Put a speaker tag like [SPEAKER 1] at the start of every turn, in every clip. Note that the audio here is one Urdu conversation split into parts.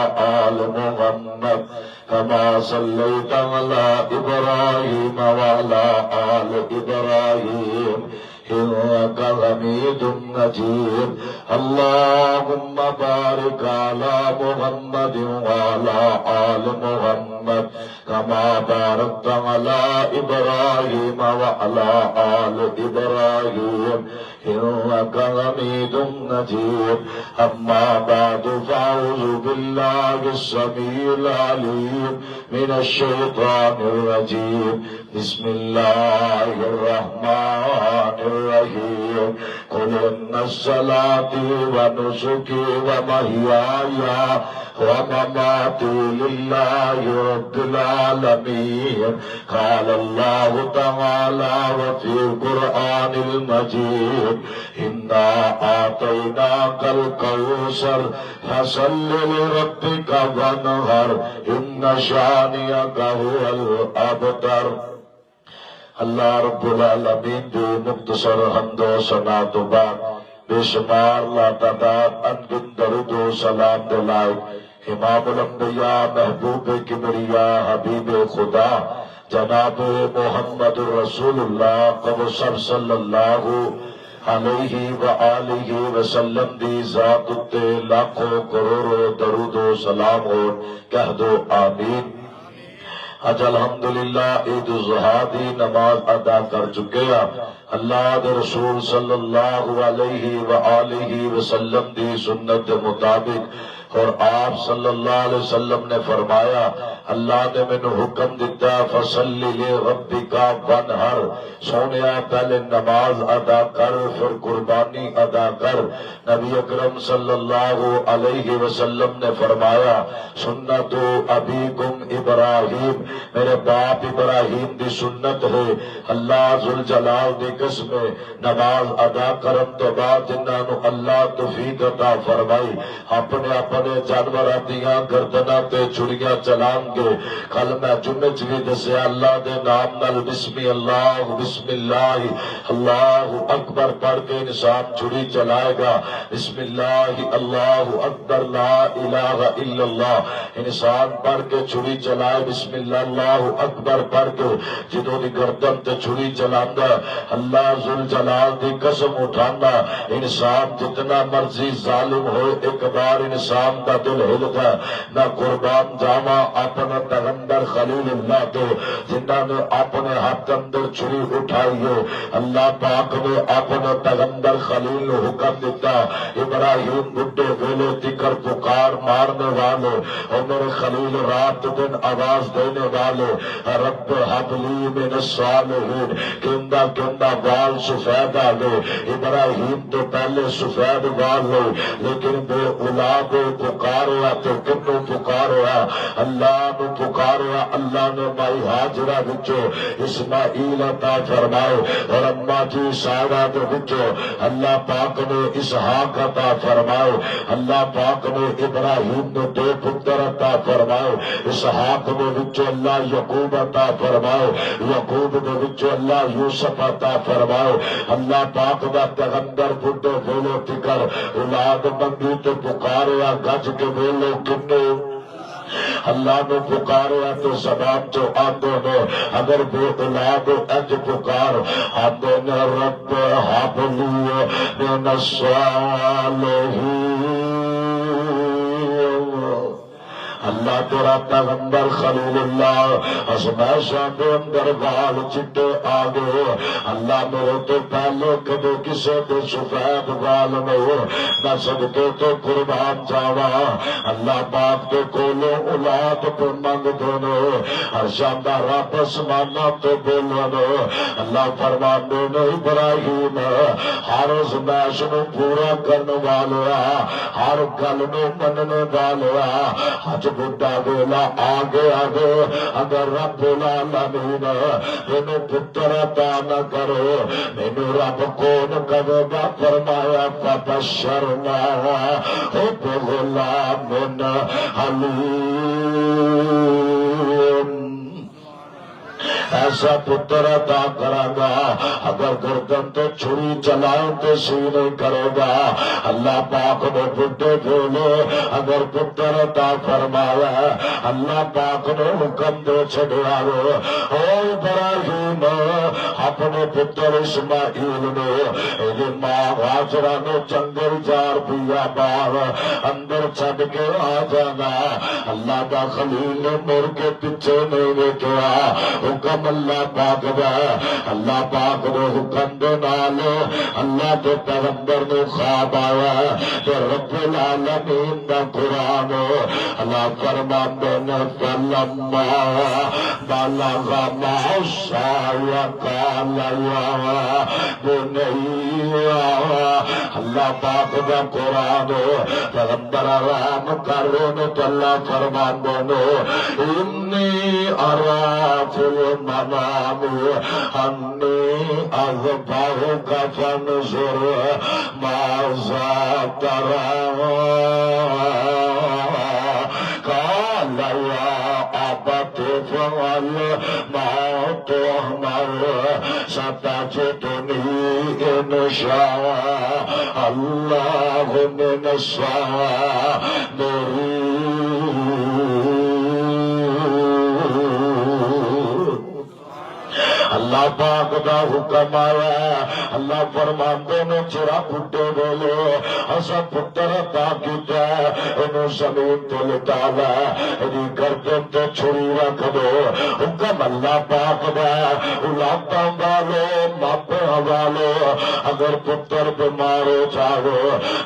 [SPEAKER 1] آل محمد كما صليت على إبراهيم وعلى آل إبراهيم إنك حميد مجيد اللهم بارك على محمد وعلى آل محمد كما باركت على إبراهيم وعلى آل إبراهيم إنك حميد مجيد أما بعد فأعوذ بالله السميع العليم من الشيطان الرجيم بسم الله الرحمن الرحيم قل إن صلاتي ونسكي ومحياي ومماتي لله رب العالمين قال الله تعالى وفي القرآن المجيد إنا أعطيناك الكوثر فصل لربك وانحر إن شانئك هو الأبتر اللہ رب العالمین دی مختصر حمد و ثنا تو بعد بے شمار لاتعداد انگن درود و سلام دلائق امام الانبیاء محبوب کبریا حبیب خدا جناب محمد رسول اللہ قبصر صلی اللہ علیہ وآلہ وسلم دی ذات اتے لاکھوں کروڑوں درود و سلام ہو کہہ دو آمین۔ آج الحمدللہ عید الاضحیٰ دی نماز ادا کر چکے ہیں۔ اللہ دے رسول صلی اللہ علیہ وآلہ وسلم دی سنت مطابق اور آپ صلی اللہ علیہ وسلم نے فرمایا اللہ نے مینوں حکم دیتا فصلی لربک وانحر، سونیا پہلے نماز ادا کر پھر قربانی ادا کر۔ نبی اکرم صلی اللہ علیہ وسلم نے فرمایا سنت ابیکم ابراہیم، میرے باپ ابراہیم دی سنت ہے۔ اللہ ذوالجلال دی قسم نماز ادا کرن تو بعد جنہاں نو اللہ توفیق عطا فرمائی اپنے جانوراں دیاں گردناں تے چھڑیاں چلان گے۔ کل میں جمعے چ بھی دسیا اللہ دے نام نال بسم اللہ اللہ اکبر پڑھ کے انسان چھڑی چلائے گا۔ بسم اللہ اللہ اکبر لا الہ الا اللہ انسان پڑھ کے چھڑی چلائے، بسم اللہ اللہ اکبر پڑھ کے جدوں دی گردن تے چھڑی چلاندا اللہ ذوالجلال دی قسم اٹھاندا انسان جتنا مرضی ظالم ہو ایک بار انسان دا دل ہلدا نہ قربان جاواں اپنا پیغمبر خلیل اللہ تو جنہاں نے اپنے ہاتھ اندر چھری اٹھائی ہے۔ اللہ پاک نے اپنے پیغمبر خلیل نے حکم دیتا ابراہیم بڈھے ویلے تکر پکار مارنے والے اور میرے خلیل رات دن آواز دینے والے رب حب لی من الصالحین، کندہ وال سفید آگے ابراہیم تو پہلے سفید وال لے لیکن بے اولاد پکار ہوا تو کنوں پکار ہوا اللہ نو پکار ہوا۔ اللہ نے مائی حاجرہ وچو اسماعیل عطا فرمائے اور اماں جی سارہ دے وچو اللہ پاک نے اسحاق عطا فرمائے۔ اللہ پاک نے ابراہیم نے دو پتر عطا فرمائے، اسحاق نے وچو اللہ یعقوب عطا فرمائے، یعقوب نے وچو اللہ یوسف عطا فرمائے۔ اللہ پاک دا پیغمبر بڈھے ویلے تکر اولاد منگی تو پکاریا گج کے ویلے کنے اللہ نے پکاریا تو زبان جو آندے نے اگر بے اولاد انج پکار آندے نے رب حب لی من الصالحین۔ اللہ تیرا پیغمبر خلیل اللہ ازمائشاں دے اندر وال چٹے آگے اللہ میرے تو پہلے کدے کسے دے سفید وال نہیں نہ صدقے تو قربان جاوا اللہ پاک دے کولو اولاد پہ منگ دینے عرشان دا رب اسمانہ تو بولنے اللہ فرمانے نے ابراہیم ہر ازمائش نو پورا کرنے والے ہر گل نو مننے والے حج بڑھا ویلا آگے اگر رب العالمین مینوں پتر عطا نہ کرو مینوں رب کون کرے گا؟ فرمایا فبشرناہ بغلام حلیم۔ اے ایسا پتر عطا کراں گا اگر گردن تے چھری چلائیں تے سی نہیں کرے گا. اللہ پاک نے بڈھے بولے اگر پتر عطا فرمایا اللہ پاک نے حکم دے چھڑیا رو او ابراہیم اپنے پتر اسماعیل نے ماں ہاجرہ نے جنگل جار دیا باہر اندر چھڈ کے آ جانا. اللہ دا خلیل نے مڑ کے پیچھے نہیں دیکھا حکم اللہ پاک دا. اللہ پاک نے حکم دے نال اللہ کے پیغمبر نے خواب آیا کہ رب العالمین دا قرآن اللہ فرماندے نے فلما بلغ معه السعي قال يا بني اللہ پاک دا قرآن پیغمبر آرام کر رہے تو اللہ فرماندے نے انی ارا فی المنام انی اذبحک فانظر ماذا ترى قال يا أبت افعل ما تؤمر ستجدني إن شاء الله من الصابرين. اللہ پاک دا حکم آیا اللہ فرماندے نے چرا بڈھے ویلے اسا پتر عطا کیتا اینو زمین تے لٹا لا ایدی گردن تے چھری رکھ دو. حکم اللہ پاک دا اولاداں والو ماپیاں والو اگر پتر بیمار ہو جاوے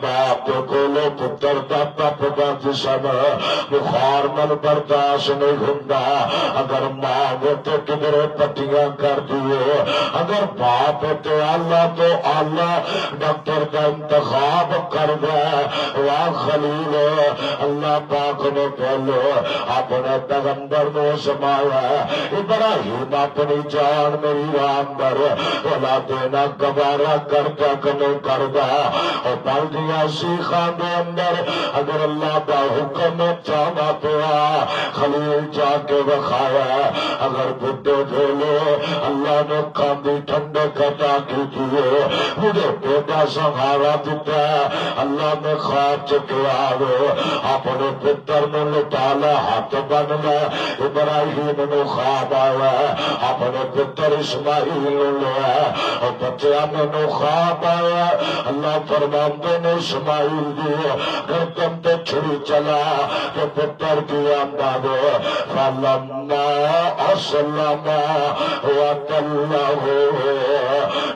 [SPEAKER 1] باپ کولو پتر دا تپدا جسم بخار نال برداشت نہیں ہوندا اگر ماں تے کدھر پٹیاں کر دیے اگر باپ تے اللہ تو اللہ ڈاکٹر کا انتخاب کر دے واہ خلیل اللہ پاک نے پہلو اپنے پیغمبر نے سمایا ابراہیم اپنی جان میری راندر ولا دینا گوارا کرتا کہ نہیں کردا اور پل دیا سیخاں دے اندر اگر اللہ کا حکم چاہنا پیا خلیل جا کے بخایا اگر بڈھے بھولے اللہ نے کاندی ٹھنڈے کٹا کی دیے مجھے بیٹا سنبھالا دیتا اللہ نے خواب چکے آوے اپنے پتر نے لٹالا ہاتھ بن لے ابراہیم نے خواب آیا اپنے پتر اسماعیل نے لیا اور بچیا میں خواب آیا اللہ فرماندے نے اسماعیل دیے گردن تے چھری چلا کہ پتر کی انداز فلما اسلم وتله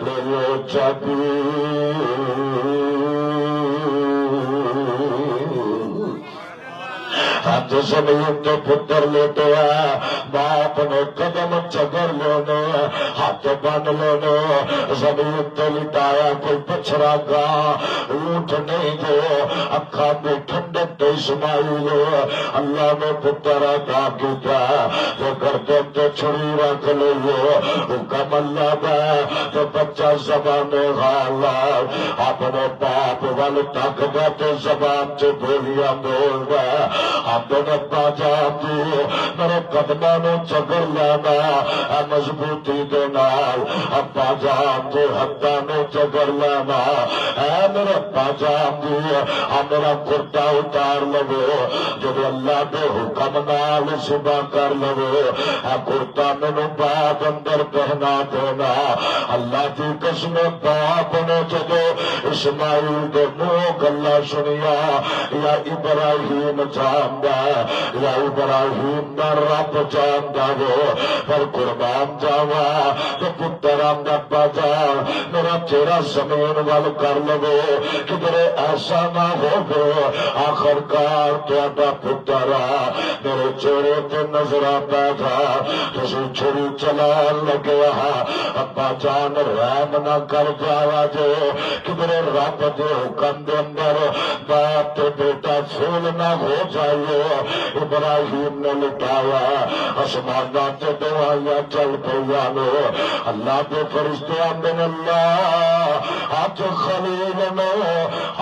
[SPEAKER 1] للجبين. ہاتھ زمین تو پتر لیتے ہیں باپ نے قدم چگر لینے ہاتھ بن لینے زمین تے لٹایا کوئی پچھڑا گا اونٹ نہیں دو اکھا میں ٹھنڈک تے اسماعیل اللہ نے پتر عطا کیتا تو گردن تے چھری رکھ لئے حکم اللہ دا تو بچہ زبان غالا اپنے باپ وال تک دا تو زبان چے بولیاں بول رہا اپنے ابا جان دی میرے قدمہ نو چگر لینا اے مضبوطی دے نال ابا جان دی حدہ نو چگر لینا اے میرے ابا جان دی میرا کرتا اتار لو جب اللہ دے حکم نال صبح کر لو اے کرتا مینو باپ اندر پہنا دینا. اللہ کی قسم باپ نے جدو اسماعیل دے منہ گلا سنیا یا ابراہیم جاندا یا ابراہیم دا رب جاندا وہ پر قربان جاوا تو پتر آندا پاجا میرا چہرہ زمین وال کر لو کدھر ایسا نہ ہو آخر کار تہاڈا پتر میرے چہرے تے نظر آتا تھا تسی چھری چلا لگیا ابا جان رحم نہ کر جاوا جو کدھر رب دے حکم دے اندر باپ تے بیٹا فیل نہ ہو جائے ابراہیم نے لٹایا آسماناں تے دوائیاں چل پئیاں نے اللہ دے فرشتے آندن اللہ آج خلیل نے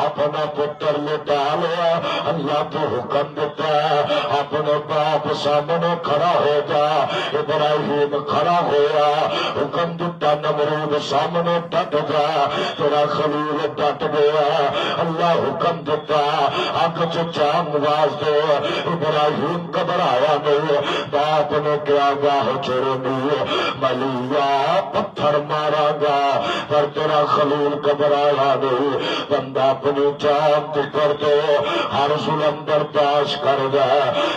[SPEAKER 1] اپنا پتر لٹا لیا اللہ تو حکم دیتا ہے اپنے باپ سامنے کھڑا ہو جا ابراہیم کھڑا ہوا حکم دیتا نمرود سامنے ڈٹ جا تیرا خلیل ڈٹ گیا اللہ حکم دیتا اگ چان واز دو ابراہیم گھبرایا نہیں باپ نے کیا گاہ چھوڑنی ملیا پتھر مارا گا پر تیرا خلیل گھبرایا نہیں بندہ اپنی جان کر دو ہر ظلم برداشت کر دے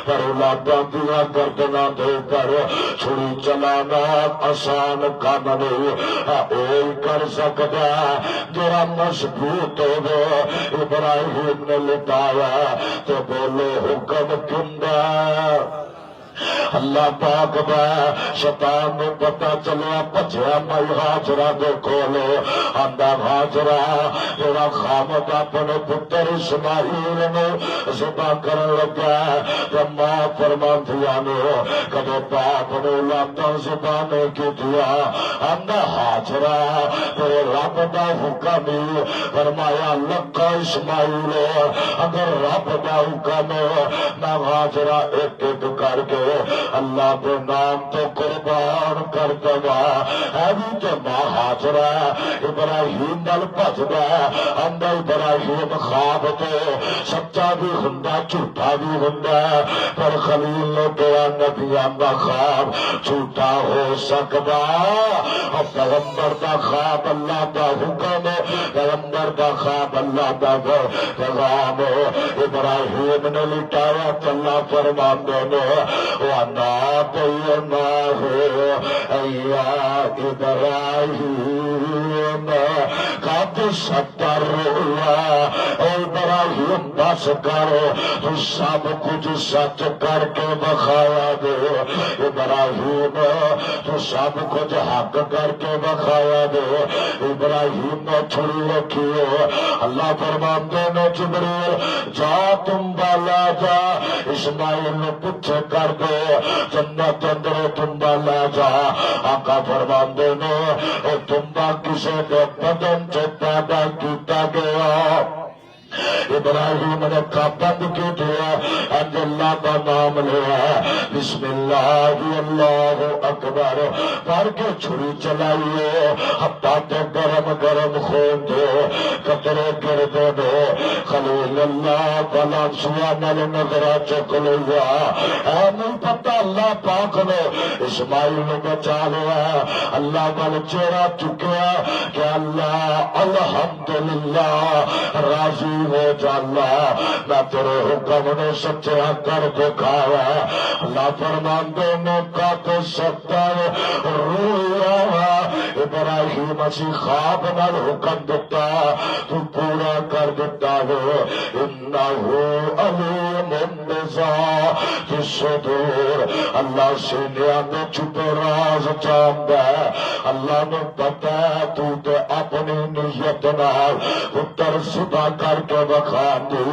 [SPEAKER 1] پر اولاداں دیا گردنا دے کر چھری چلانا آسان کام نہیں اوہی کر سکتا جڑا مضبوط ہو گئے ابراہیم نے لٹایا تو بولو حکم کندہ اللہ پاک دا شیطان نے پتا چلیا پچھیا مائی ہاجرہ دے کولو آندا ہاجرہ تیرا خامد اپنے پتر اسماعیل نے ذبح کرن لگا تے ماں فرماندیاں نے کدے باپ نے اولاداں ذبح نہیں کیتیا آندا ہاجرہ تیرے رب دا حکم فرمایا لکا اسماعیل اگر رب دا حکم میں ہاجرہ ایک ایک کر کے اللہ کے نام تو قربان کر دوا ابھی تو ماں ہاجرہ ابراہیم نال بھجدا آندا ابراہیم خواب تو سچا بھی ہوندا جھوٹا بھی ہوندا پر خلیل نے کہا نبیاں دا خواب جھوٹا ہو سکدا پیغمبر دا خواب اللہ دا حکم پیغمبر دا خواب اللہ دا پیغام ابراہیم نے لٹایا اللہ فرماندے نے وَنَا بَيَّنَاهُ يَا إِبْرَاهِيمَ قَدْ سَتَرُوا اے ابراہیم بس کر تو سب کچھ سچ کر کے بخایا دے ابراہیم تو سب کچھ حق کر کے بخایا دے ابراہیم نے چھڑی رکھی اللہ فرماندے نے جبریل جا تم بالا جا اسماعیل نے پچھے کر دو جنت اندر تمبا لے جا آقا فرماندے نے تمبا کسے دے بدن سے پیدا کیتا گیا ابراہیم نے بند کی دیا اج اللہ کا نام لیا بسم اللہ اللہ اکبر پڑھ کے چھری چلائیے ہتھا تے گرم گرم خون دو قطرے گر دے دو خلیل اللہ بلان سوا نال نظر چک لیا اے نہیں پتہ اللہ پاک نے اسماعیل نے بچا لیا اللہ وال چہرہ چکیا کہ اللہ الحمدللہ راضی ہو جانا میں تیرے حکم نے سچا کر دکھایا اللہ فرماندے نے کت ستر رویا ابراہیم اسی خواب نال حکم دیتا تو پورا کر دیتا ہو انہو علیم بذات الصدور اللہ سینیاں میں چھپے راز جاندا ہے اللہ نے پتہ ہے تو تے اپنی نیت نال پتر ذبح کر کے بخان دی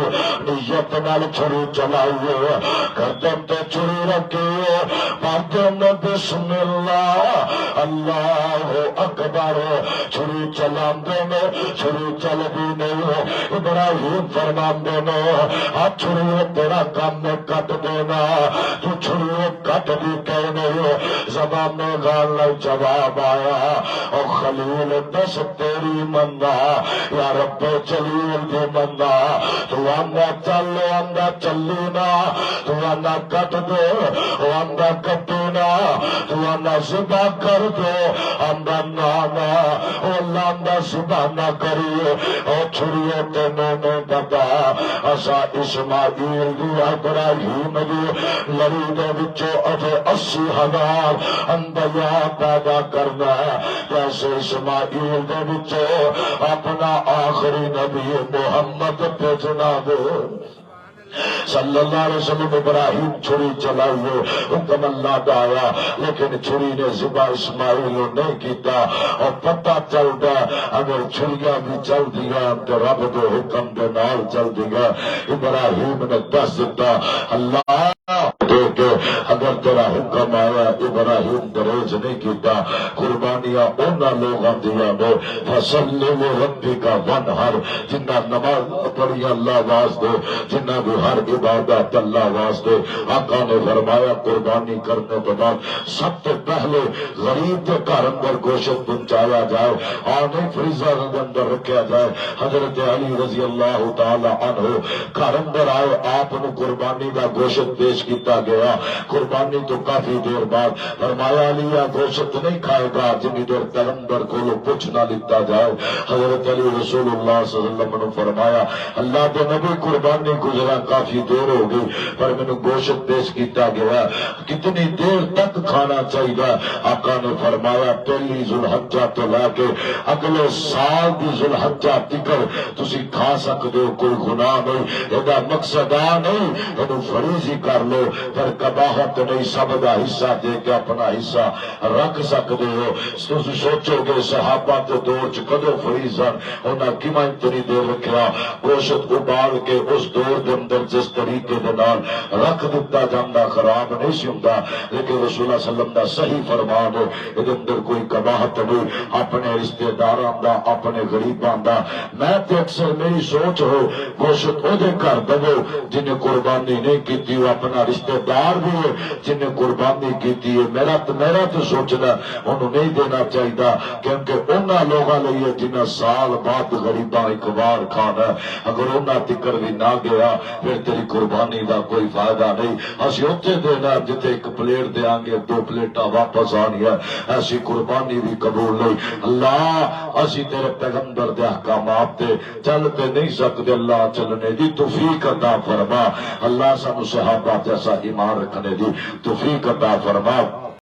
[SPEAKER 1] نیت نال چھری چلائیے گردن تے چھری رکھیے پڑھن بسم اللہ اللہ اکبر چھری چلاندے نے چھری چل بھی نہیں ابراہیم فرماندے نے آ چھری تیرا کام میں کٹ دینا تو چھری کٹ بھی کہہ نہیں زبان میں گال لگ جواب آیا او خلیل دس تیری مندہ یا رب جلیل دی مندہ تو آنگا چل آنگا چلینا تو آنگا کٹ دو آنگا کٹینا تو آنگا ذبح کر دو آنگا نانا آنگا ذبح نہ کریے او چھریے تینے نے پتا اسا اسماعیل دی ابراہیم دی لڑی دے وچو اجے 80,000 انبیاء پیدا کرنا جیسے اسماعیل دے وچو اپنا آخری نبی محمد بھیجنا دے صلی اللہ علیہ وسلم ابراہیم چھری چلائیے حکم اللہ دا آیا لیکن چھری نے ذبح اسماعیل نہیں کیتا اور پتہ چل گیا اگر چھریاں بھی چل دیا تو رب دے حکم دے نال چل دیا ابراہیم نے دس دیتا اللہ کہ اگر تیرا حکم آیا ابراہیم دریج نہیں کیتا قربانیاں اونا لوگاں دیا نے فصلی لربک وانحر جنہ نماز پڑھی اللہ واسطے جنہ بھی ہر عبادت اللہ واسطے آقا نے فرمایا قربانی کرنے کے بعد سب سے پہلے غریب کے گھر اندر گوشت پہنچایا جائے آنے فریزر اندر رکھا جائے حضرت علی رضی اللہ تعالی عنہ گھر اندر آئے آپ نے قربانی کا گوشت پیش کیتا گیا قربانی تو کافی دیر بعد فرمایا علی گوشت نہیں کھائے گا جنی دیر پیغمبر کو پوچھ نہ لیتا جائے حضرت علی رسول اللہ صلی اللہ علیہ وسلم نے فرمایا اللہ کے نبی قربانی گزرا کافی دیر ہو گئی پر میں نے گوشت پیش کیتا گیا کتنی دیر تک کھانا چاہیے آقا نے فرمایا پہلی ذوالحجہ تو لا کے اگلے سال دی ذوالحجہ تکر تسی کھا سکتے ہو کوئی گناہ نہیں یہ مقصد نہیں یہ فریضی کر لو پر کباہت نہیں سب کا حصہ دے کے اپنا حصہ رکھ سکتے ہو تسی سوچو گے صحابہ کے دور چ کدو فریضن انہاں کیوں اتنی دیر رکھیا گوشت ابال کے اس دور دے اندر جس طریقے دے نال رکھ دیتا جانا خراب نہیں سی ہوندا لیکن رسول اللہ صلی اللہ علیہ وسلم دا صحیح فرمان ہے یہ اندر کوئی کباہت نہیں اپنے رشتہ داراں دا اپنے غریباں دا میں تے اکثر میری سوچ ہو گوشت او دے گھر دو جنہیں قربانی نہیں کیتی وہ اپنا رشتہ دار بھی ہے جنہیں قربانی کیتی ہے میرا تو سوچنا انہوں نہیں دینا چاہیے کیونکہ انہاں لوگاں لئیے جنہیں سال بعد غریباں ایک بار کھانا اگر انہاں تکر بھی نہ گیا پھر تیری قربانی دا کوئی فائدہ نہیں اسی اتنے دینا جتے ایک پلیٹ دیاں گے دو پلیٹاں واپس آنی ہے ایسی قربانی بھی قبول نہیں اللہ اسی تیرے پیغمبر دے احکامات تے چلتے نہیں سکتے اللہ چلنے دی توفیق عطا فرما اللہ سانو صحابہ جیسا ایمان رکھنے دی توفیق عطا فرما